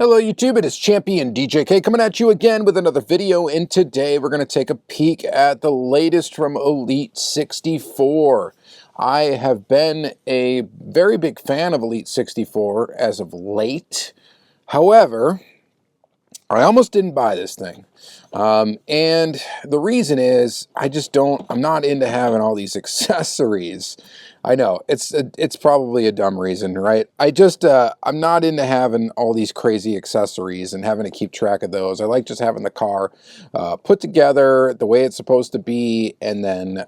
Hello YouTube, it is Championdjk coming at you again with another video, and today we're going to take a peek at the latest from Elite64. I have been a very big fan of Elite64 as of late. However, I almost didn't buy this thing. And the reason is I'm not into having all these accessories. I know it's probably a dumb reason, right? I'm not into having all these crazy accessories and having to keep track of those. I like just having the car put together the way it's supposed to be, and then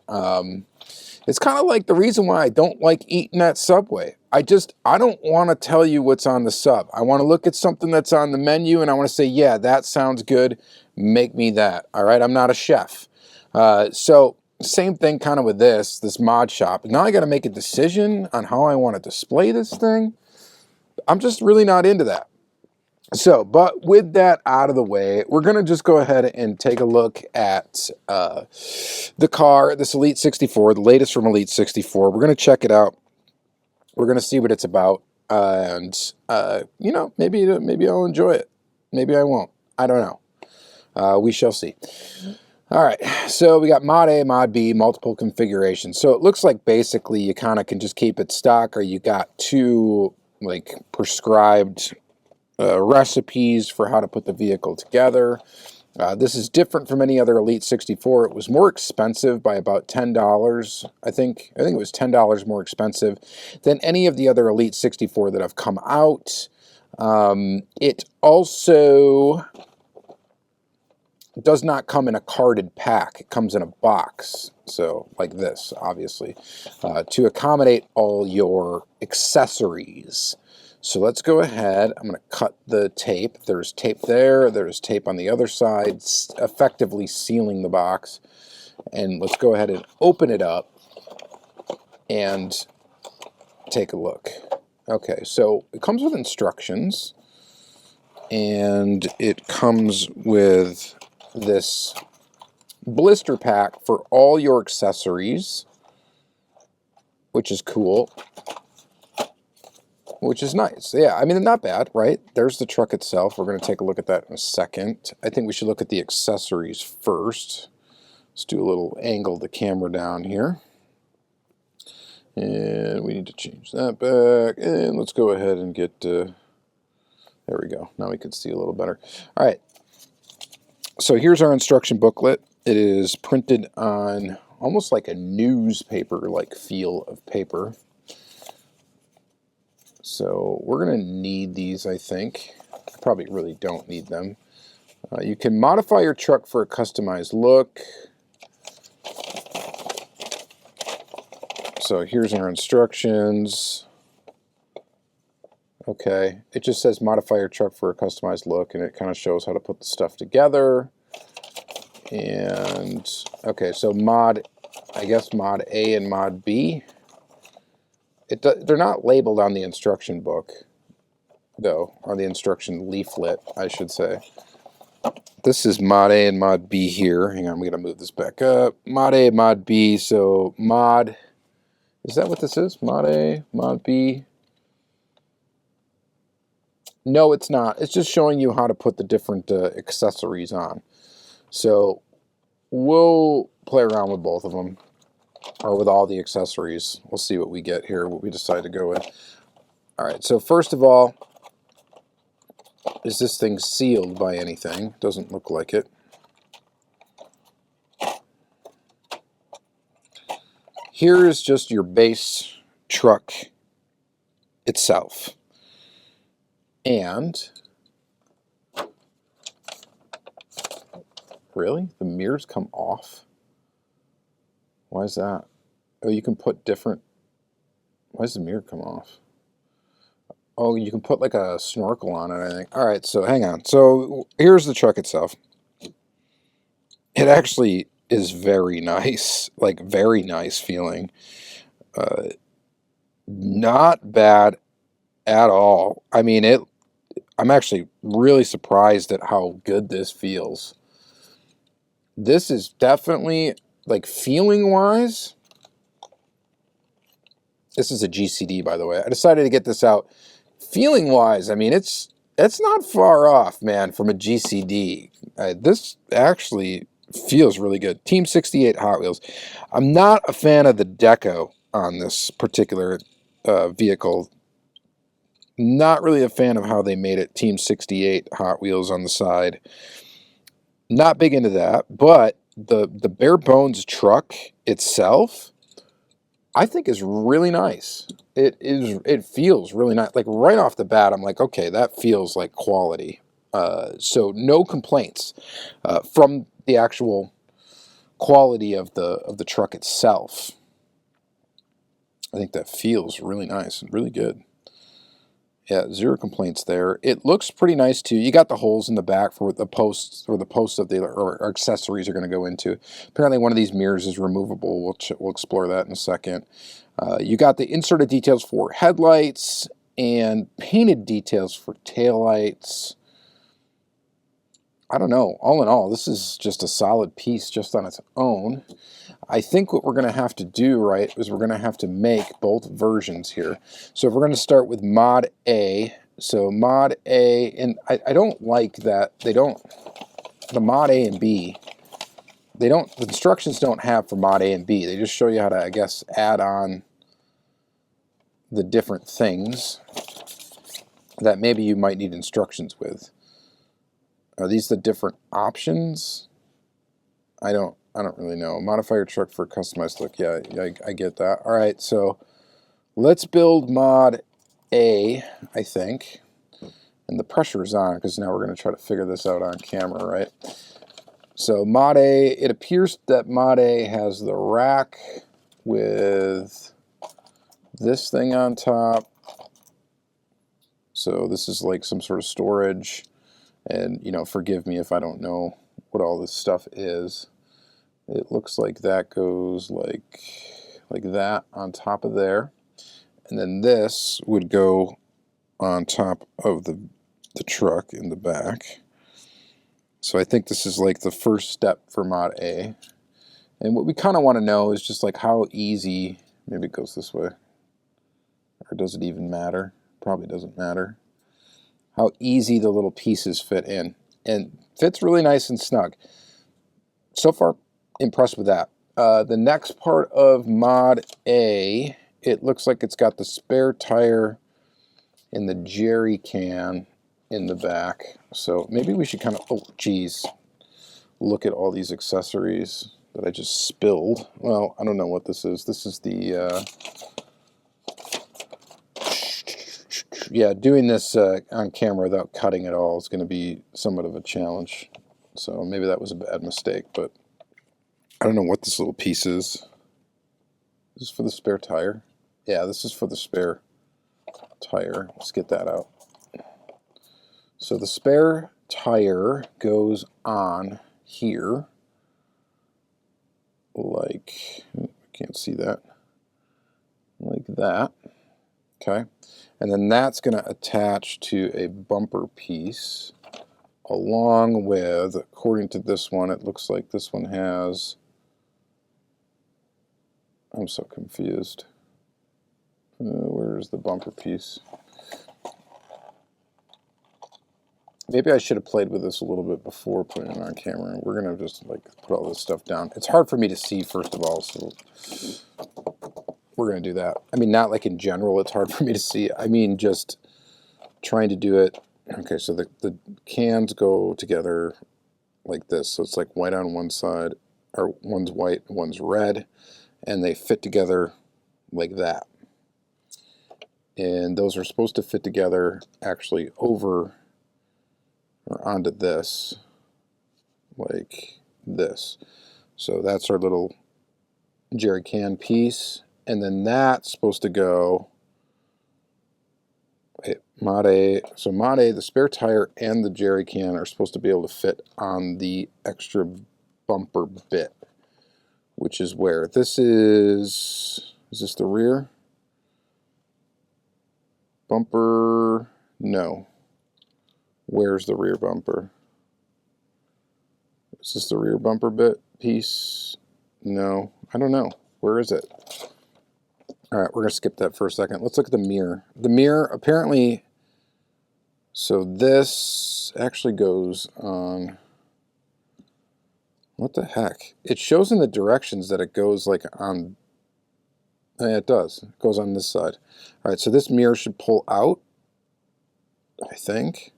it's kind of like the reason why I don't like eating at Subway. I don't want to tell you what's on the sub. I want to look at something that's on the menu and I want to say, yeah, that sounds good. Make me that. All right. I'm not a chef. So same thing kind of with this mod shop. Now I got to make a decision on how I want to display this thing. I'm just really not into that. So, but with that out of the way, we're going to just go ahead and take a look at the car, this Elite64, the latest from Elite64. We're going to check it out. We're going to see what it's about. And, you know, maybe I'll enjoy it. Maybe I won't. I don't know. We shall see. All right, so we got Mod A, Mod B, multiple configurations. So it looks like basically you kind of can just keep it stock, or you got two, like, prescribed recipes for how to put the vehicle together. This is different from any other Elite64. It was more expensive by about $10. I think it was $10 more expensive than any of the other Elite64 that have come out. It also does not come in a carded pack. It comes in a box, so like this, obviously, to accommodate all your accessories. So let's go ahead. I'm going to cut the tape. There's tape there. There's tape on the other side, effectively sealing the box. And let's go ahead and open it up and take a look. Okay, so it comes with instructions, and it comes with this blister pack for all your accessories, which is cool. Which is nice. Yeah, I mean, not bad, right? There's the truck itself. We're going to take a look at that in a second. I think we should look at the accessories first. Let's do a little angle the camera down here. And we need to change that back. And let's go ahead and get... there we go. Now we can see a little better. All right. So here's our instruction booklet. It is printed on almost like a newspaper-like feel of paper. So we're going to need these, I think. I probably really don't need them. You can modify your truck for a customized look. So here's our instructions. Okay, it just says modify your truck for a customized look, and it kind of shows how to put the stuff together. And, okay, so I guess mod A and mod B. They're not labeled on the instruction book, though, or the instruction leaflet, I should say. This is mod A and mod B here. Hang on, I'm going to move this back up. Mod A, mod B, so mod... Is that what this is? Mod A, mod B? No, it's not. It's just showing you how to put the different accessories on. So we'll play around with both of them. Or with all the accessories. We'll see what we get here, what we decide to go with. All right, so first of all, is this thing sealed by anything? Doesn't look like it. Here is just your base truck itself. And, really? The mirrors come off? Why is that? Oh, you can put different... Why does the mirror come off? Oh, you can put like a snorkel on it, I think. All right, so hang on. So here's the truck itself. It actually is very nice. Like, very nice feeling. Not bad at all. I mean, I'm actually really surprised at how good this feels. This is definitely... Like, feeling-wise, this is a GCD, by the way. I decided to get this out. Feeling-wise, I mean, it's It's not far off, man, from a GCD. This actually feels really good. Team 68 Hot Wheels. I'm not a fan of the deco on this particular vehicle. Not really a fan of how they made it Team 68 Hot Wheels on the side. Not big into that, but the bare bones truck itself, I think, is really nice. It feels really nice. Like right off the bat, I'm like, okay, that feels like quality. So no complaints from the actual quality of the truck itself. I think that feels really nice and really good. Yeah, zero complaints there. It looks pretty nice too. You got the holes in the back for the posts, or the posts of the or accessories are going to go into. Apparently, one of these mirrors is removable. We'll explore that in a second. You got the inserted details for headlights and painted details for taillights. I don't know. All in all, this is just a solid piece just on its own. I think what we're going to have to do, right, is we're going to have to make both versions here. So if we're going to start with Mod A, so Mod A, and I don't like that they don't, the Mod A and B, they don't, the instructions don't have for Mod A and B. They just show you how to, I guess, add on the different things that maybe you might need instructions with. Are these the different options? I don't really know. Modify your truck for a customized look. Yeah, I get that. All right, so let's build Mod A, I think. And the pressure is on because now we're going to try to figure this out on camera, right? So Mod A, it appears that Mod A has the rack with this thing on top. So this is like some sort of storage. And, you know, forgive me if I don't know what all this stuff is. It looks like that goes like that on top of there. And then this would go on top of the truck in the back. So I think this is like the first step for Mod A. And what we kind of want to know is just like how easy, maybe it goes this way. Or does it even matter? Probably doesn't matter. How easy the little pieces fit in. And fits really nice and snug. So far, impressed with that. The next part of Mod A, it looks like it's got the spare tire and the jerry can in the back. So maybe we should kind of, oh geez, look at all these accessories that I just spilled. Well, I don't know what this is. This is the, yeah, doing this on camera without cutting at all is going to be somewhat of a challenge. So maybe that was a bad mistake, but I don't know what this little piece is. Is this for the spare tire? Yeah, this is for the spare tire. Let's get that out. So the spare tire goes on here. Like, I can't see that. Like that. Okay. And then that's going to attach to a bumper piece along with, according to this one, it looks like this one has, I'm so confused. Where's the bumper piece? Maybe I should have played with this a little bit before putting it on camera. We're going to just like put all this stuff down. It's hard for me to see, first of all, so we're going to do that. I mean, not like in general it's hard for me to see. I mean, just trying to do it. Okay, so the cans go together like this. So it's like white on one side, or one's white, one's red, and they fit together like that. And those are supposed to fit together actually over or onto this, like this. So that's our little jerry can piece. And then that's supposed to go, Mod A, so Mod A, the spare tire and the jerry can are supposed to be able to fit on the extra bumper bit, which is where this is this the rear bumper? No. Where's the rear bumper? Is this the rear bumper bit piece? No, I don't know. Where is it? All right, we're going to skip that for a second. Let's look at the mirror. The mirror, apparently, So this actually goes on, what the heck? It shows in the directions that it goes like on, yeah, it does. It goes on this side. All right, so this mirror should pull out, I think.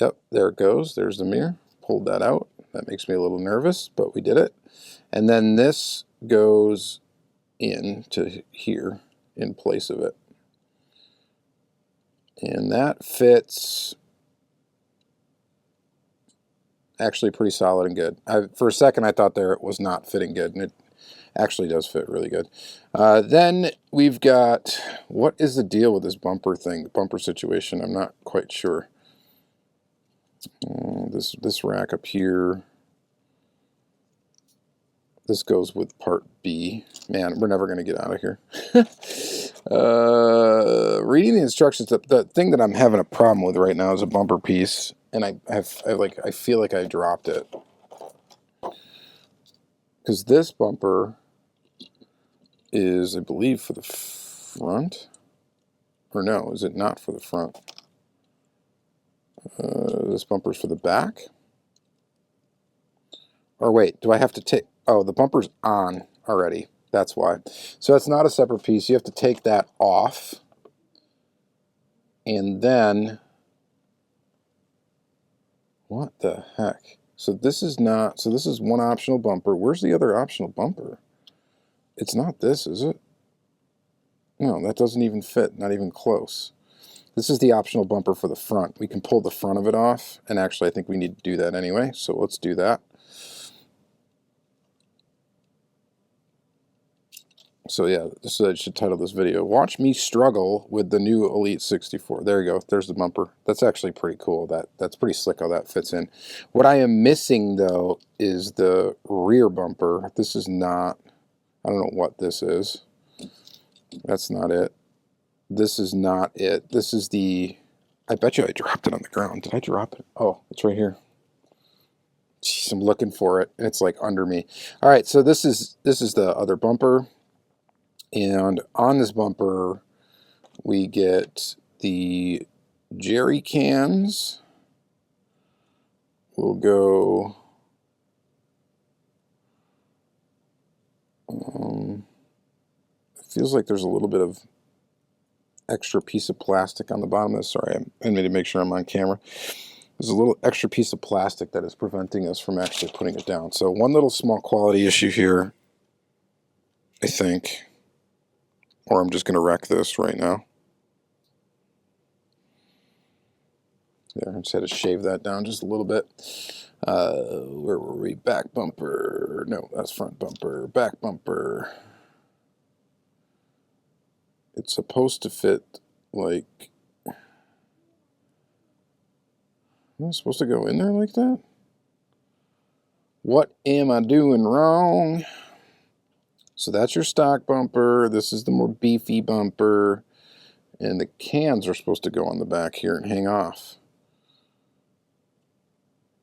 Yep, there it goes. There's the mirror. Pulled that out. That makes me a little nervous, but we did it. And then this goes into here in place of it. And that fits actually pretty solid and good. For a second I thought there it was not fitting good, and it actually does fit really good. Then we've got, what is the deal with this bumper thing, the bumper situation? I'm not quite sure. This rack up here, this goes with part B. Man, we're never going to get out of here. Reading the instructions, the thing that I'm having a problem with right now is a bumper piece, and I feel like I dropped it. Because this bumper is, I believe, for the front. Or no, is it not for the front? This bumper's for the back. Or wait, do I have to take... Oh, the bumper's on already. That's why. So it's not a separate piece. You have to take that off. And then... What the heck? So this is not... So this is one optional bumper. Where's the other optional bumper? It's not this, is it? No, that doesn't even fit. Not even close. This is the optional bumper for the front. We can pull the front of it off. And actually, I think we need to do that anyway. So let's do that. So yeah, I should title this video, Watch Me Struggle with the New Elite64. There you go. There's the bumper. That's actually pretty cool. That's pretty slick how that fits in. What I am missing, though, is the rear bumper. This is not... I don't know what this is. That's not it. This is not it. This is the... I bet you I dropped it on the ground. Did I drop it? Oh, it's right here. Jeez, I'm looking for it, and it's like under me. All right, so this is the other bumper. And on this bumper, we get the jerry cans. We'll go... it feels like there's a little bit of extra piece of plastic on the bottom of this. Sorry, I need to make sure I'm on camera. There's a little extra piece of plastic that is preventing us from actually putting it down. So one little small quality issue here, I think. Or I'm just going to wreck this right now. There, I just had to shave that down just a little bit. Where were we? Back bumper. No, that's front bumper. Back bumper. It's supposed to fit like... Am I supposed to go in there like that? What am I doing wrong? So that's your stock bumper. This is the more beefy bumper. And the cans are supposed to go on the back here and hang off.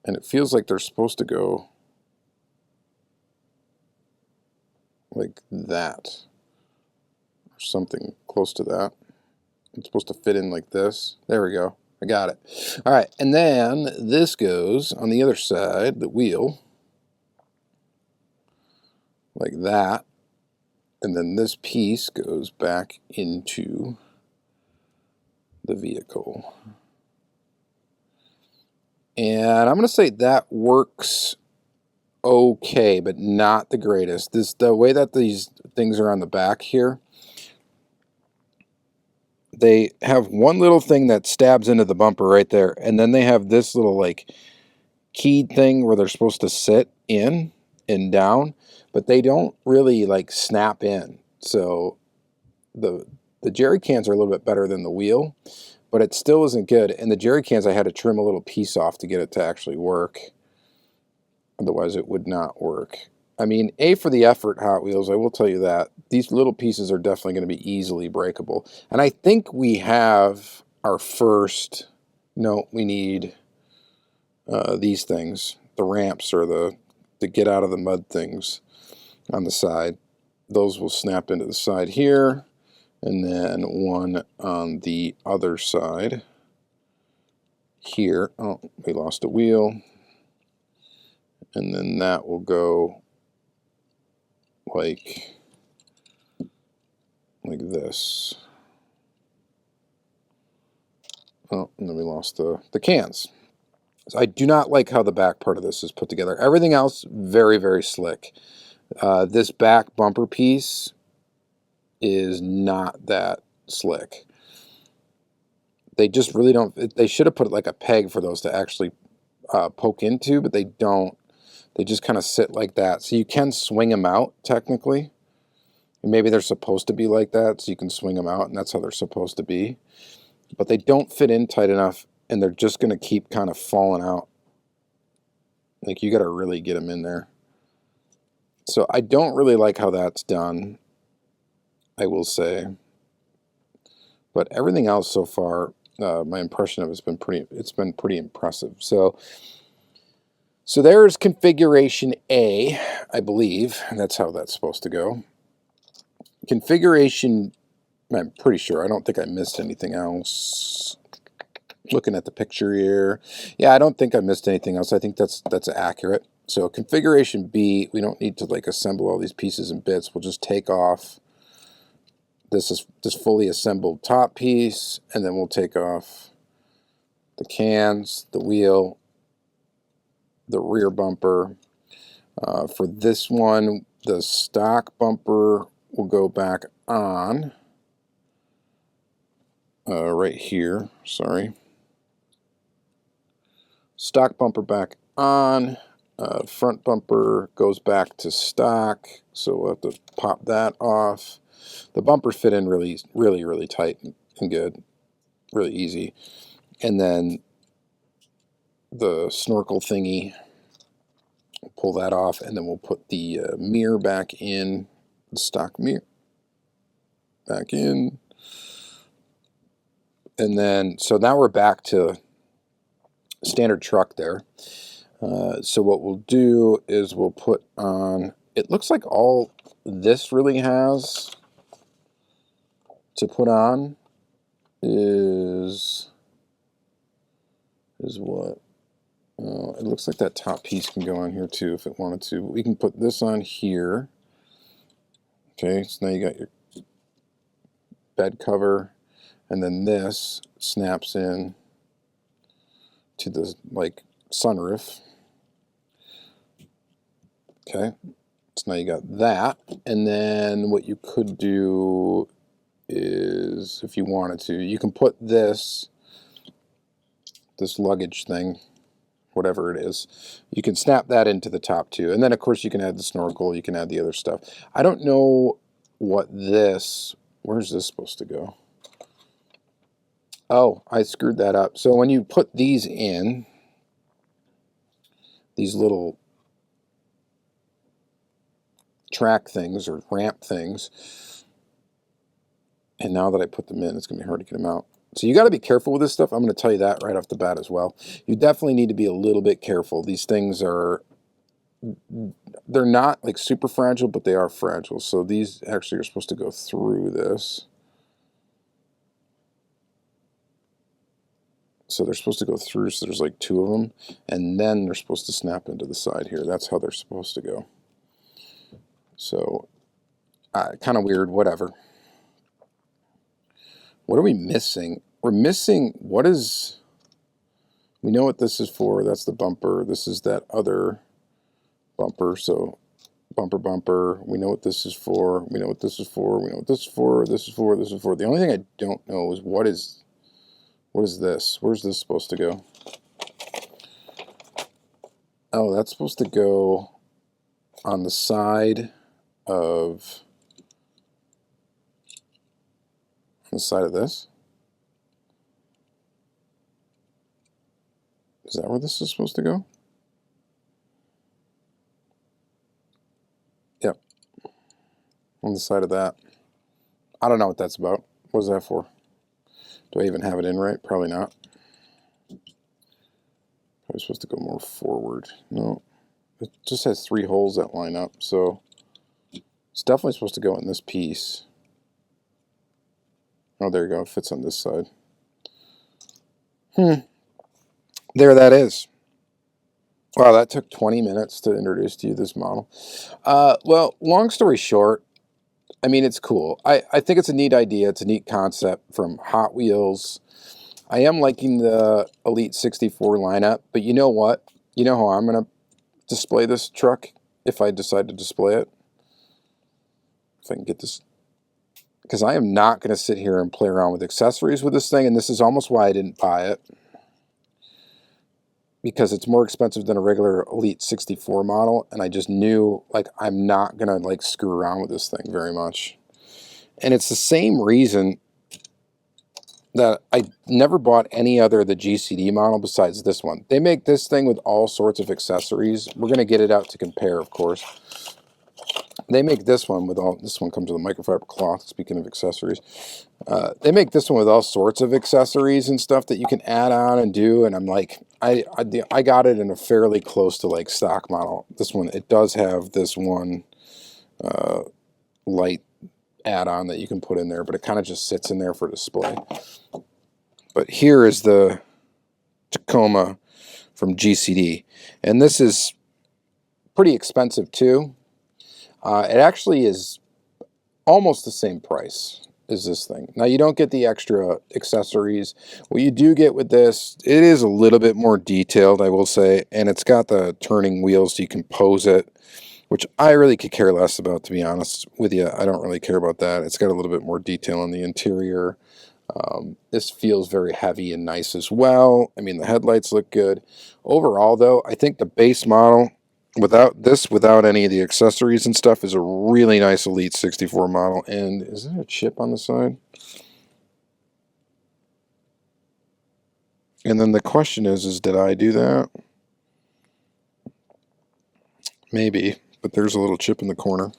And it feels like they're supposed to go like that. Or something close to that. It's supposed to fit in like this. There we go. I got it. All right. And then this goes on the other side, the wheel. Like that. And then this piece goes back into the vehicle. And I'm going to say that works okay, but not the greatest. The way that these things are on the back here, they have one little thing that stabs into the bumper right there, and then they have this little like keyed thing where they're supposed to sit in and down, but they don't really like snap in. So the jerry cans are a little bit better than the wheel, but it still isn't good. And the jerry cans, I had to trim a little piece off to get it to actually work. Otherwise, it would not work. I mean, A for the effort, Hot Wheels, I will tell you that. These little pieces are definitely going to be easily breakable. And I think we have our first... No, we need these things. The ramps or the get out of the mud things on the side. Those will snap into the side here. And then one on the other side. here. Oh, we lost a wheel. And then that will go like this. Oh, and then we lost the cans. So I do not like how the back part of this is put together. Everything else, very, very slick. This back bumper piece is not that slick. They just really don't. They should have put like a peg for those to actually poke into, but they don't. They just kind of sit like that. So you can swing them out, technically. And maybe they're supposed to be like that, so you can swing them out, and that's how they're supposed to be. But they don't fit in tight enough, and they're just going to keep kind of falling out. Like, you got to really get them in there. So I don't really like how that's done, I will say. But everything else so far, my impression of it's been pretty impressive. So there's configuration A, I believe. That's how that's supposed to go. Configuration, I'm pretty sure. I don't think I missed anything else. Looking at the picture here. Yeah, I don't think I missed anything else. I think that's accurate. So configuration B, we don't need to like assemble all these pieces and bits. We'll just take off this fully assembled top piece, and then we'll take off the cans, the wheel, the rear bumper. For this one, the stock bumper will go back on right here. Sorry. Stock bumper back on. Front bumper goes back to stock, so we'll have to pop that off. The bumpers fit in really, really, really tight and good, really easy. And then the snorkel thingy, we'll pull that off, and then we'll put the mirror back in, the stock mirror back in. And then, so now we're back to standard truck there. So what we'll do is we'll put on, it looks like all this really has to put on is what? It looks like that top piece can go on here too if it wanted to. We can put this on here. Okay, so now you got your bed cover, and then this snaps in to the like sunroof. Okay, so now you got that, and then what you could do is, if you wanted to, you can put this luggage thing, whatever it is, you can snap that into the top too. And then of course you can add the snorkel, you can add the other stuff. I don't know what this, where's this supposed to go? Oh, I screwed that up. So when you put these in, these little track things or ramp things, and now that I put them in, it's going to be hard to get them out. So you got to be careful with this stuff. I'm going to tell you that right off the bat as well. You definitely need to be a little bit careful. These things are, they're not like super fragile, but they are fragile. So these actually are supposed to go through this. So they're supposed to go through, so there's like 2 of them, and then they're supposed to snap into the side here. That's how they're supposed to go. So, kind of weird, whatever. What are we missing? We're missing, what is, we know what this is for. That's the bumper. This is that other bumper. So bumper. We know what this is for. We know what this is for. We know what this is for. This is for. This is for. The only thing I don't know is what is this? Where's this supposed to go? Oh, that's supposed to go on the side of, this. Is that where this is supposed to go? Yep. On the side of that. I don't know what that's about. What is that for? Do I even have it in right? Probably not. Probably supposed to go more forward. No. It just has 3 holes that line up, so it's definitely supposed to go in this piece. Oh, there you go. It fits on this side. there that is. Wow, that took 20 minutes to introduce to you this model. Well, long story short, I mean, it's cool. I think it's a neat idea. It's a neat concept from Hot Wheels. I am liking the Elite 64 lineup, but you know what? You know how I'm going to display this truck if I decide to display it? If I can get this. Because I am not going to sit here and play around with accessories with this thing, and this is almost why I didn't buy it. Because it's more expensive than a regular Elite 64 model, and I just knew, like, I'm not going to, like, screw around with this thing very much. And it's the same reason that I never bought any other of the GCD model besides this one. They make this thing with all sorts of accessories. We're going to get it out to compare, of course. They make this one with all, this one comes with a microfiber cloth, speaking of accessories. They make this one with all sorts of accessories and stuff that you can add on and do, and I'm like, I got it in a fairly close to like stock model. This one, it does have this one light add-on that you can put in there, but it kind of just sits in there for display. But here is the Tacoma from GCD, and this is pretty expensive too. It actually is almost the same price as this thing. Now, you don't get the extra accessories. What you do get with this, it is a little bit more detailed, I will say, and it's got the turning wheels so you can pose it, which I really could care less about, to be honest with you. I don't really care about that. It's got a little bit more detail on the interior. This feels very heavy and nice as well. I mean, the headlights look good. Overall, though, I think the base model, without any of the accessories and stuff, is a really nice Elite 64 model. And is there a chip on the side? And then the question is did I do that? Maybe, but there's a little chip in the corner.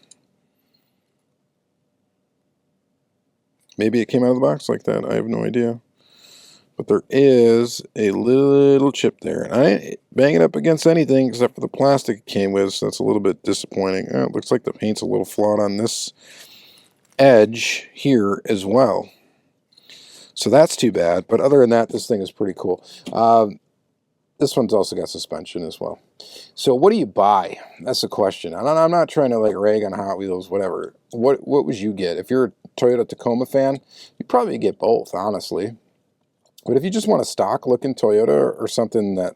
Maybe it came out of the box like that. I have no idea. But there is a little chip there. And I ain't banging up against anything except for the plastic it came with, so that's a little bit disappointing. It looks like the paint's a little flawed on this edge here as well. So that's too bad. But other than that, this thing is pretty cool. This one's also got suspension as well. So what do you buy? That's the question. I'm not trying to like rag on Hot Wheels, whatever. What would you get? If you're a Toyota Tacoma fan, you'd probably get both, honestly. But if you just want a stock looking Toyota or something that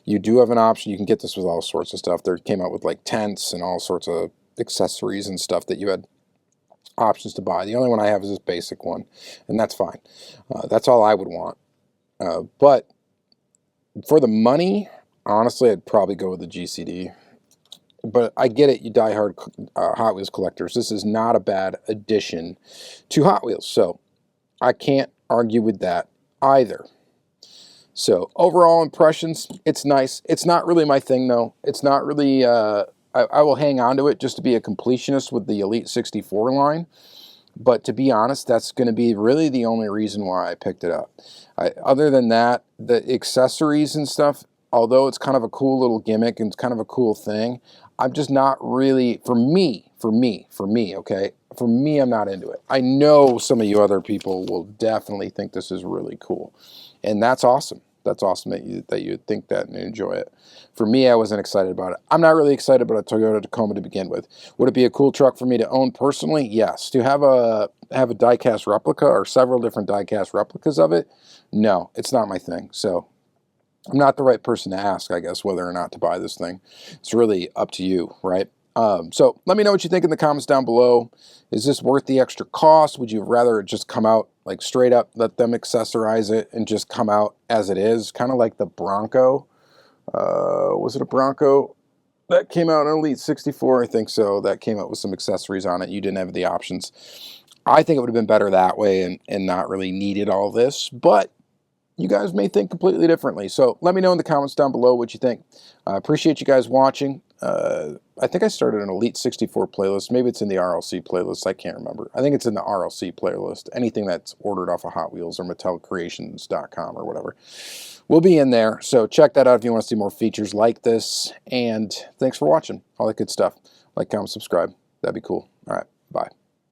you do have an option, you can get this with all sorts of stuff. They came out with like tents and all sorts of accessories and stuff that you had options to buy. The only one I have is this basic one, and that's fine. That's all I would want. But for the money, honestly, I'd probably go with the GCD. But I get it, you diehard Hot Wheels collectors. This is not a bad addition to Hot Wheels, so I can't argue with that either. So overall impressions, it's nice. It's not really my thing, though. It's not really, I will hang on to it just to be a completionist with the Elite 64 line. But to be honest, that's going to be really the only reason why I picked it up. Other than that, the accessories and stuff, although it's kind of a cool little gimmick and it's kind of a cool thing, I'm just not really, for me, okay? For me, I'm not into it. I know some of you other people will definitely think this is really cool. And that's awesome. That's awesome that you think that and enjoy it. For me, I wasn't excited about it. I'm not really excited about a Toyota Tacoma to begin with. Would it be a cool truck for me to own personally? Yes. To have a diecast replica or several different diecast replicas of it? No, it's not my thing. So I'm not the right person to ask, I guess, whether or not to buy this thing. It's really up to you, right? So let me know what you think in the comments down below. Is this worth the extra cost? Would you rather it just come out like straight up, let them accessorize it and just come out as it is? Kind of like the Bronco. Was it a Bronco? That came out in Elite 64, I think so. That came out with some accessories on it. You didn't have the options. I think it would have been better that way and not really needed all this. But you guys may think completely differently. So let me know in the comments down below what you think. I appreciate you guys watching. I think I started an Elite 64 playlist. Maybe it's in the RLC playlist. I can't remember. I think it's in the RLC playlist. Anything that's ordered off of Hot Wheels or MattelCreations.com or whatever will be in there. So check that out if you want to see more features like this. And thanks for watching. All that good stuff. Like, comment, subscribe. That'd be cool. All right. Bye.